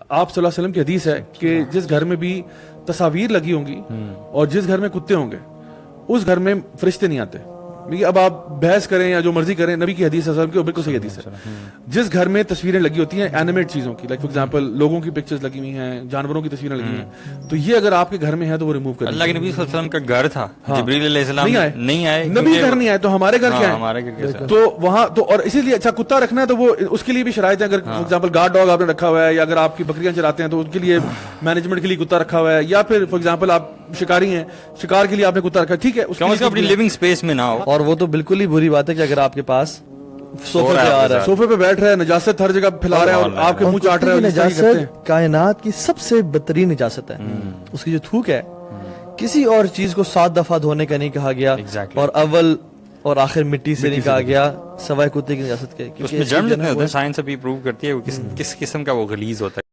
آپ صلی اللہ علیہ وسلم کی حدیث ہے کہ جس گھر میں بھی تصاویر لگی ہوں گی اور جس گھر میں کتے ہوں گے اس گھر میں فرشتے نہیں آتے. اب آپ بحث کریں یا جو مرضی کریں, نبی کی حدیث ہے کی بالکل صحیح حدیث ہے. جس گھر میں تصویریں لگی ہوتی ہیں اینیمیٹ چیزوں کی, لائک فار ایگزامپل لوگوں کی پکچرز لگی ہوئی ہیں, جانوروں کی تصویریں لگی ہوئی ہیں, تو یہ اگر آپ کے گھر میں ہے تو وہ ریموو کریں. اللہ کے نبی صلی اللہ علیہ وسلم کا گھر تھا, جبریل علیہ السلام نہیں آئے, نبی گھر نہیں آئے تو ہمارے گھر کیا ہے, تو وہاں تو اور اسی لیے اچھا کتا رکھنا ہے تو وہ اس کے لیے بھی شرائط ہے. اگر فار ایگزامپل گارڈ ڈاگ آپ نے رکھا ہوا ہے, یا اگر آپ کی بکریاں چراتے ہیں تو ان کے لیے مینجمنٹ کے لیے کتا رکھا ہوا ہے, یا پھر فار ایگزامپل آپ شکاری ہیں, شکار کے لیے آپ نے کتا رکھا ہے, ٹھیک ہے, اس کے اپنی لیونگ سپیس میں نہ ہو. اور وہ تو بالکل ہی بری بات ہے کہ اگر آپ کے پاس صوفے پہ آ رہا ہے, صوفے پہ بیٹھ رہا ہے, نجاست ہر جگہ پھیلا رہا ہے اور آپ کے منہ چاٹ رہا ہے. نجاست کائنات کی سب سے بدترین نجاست ہے. اس کی جو تھوک ہے کسی اور چیز کو 7 دفعہ دھونے کا نہیں کہا گیا, اور اول اور آخر مٹی سے نہیں کہا گیا سوائے کتے کی نجاست کے. اس میں جرم جتنے ہوتے ہیں سائنس ابھی پروو کرتی ہے کس قسم کا وہ غلیظ ہوتا ہے.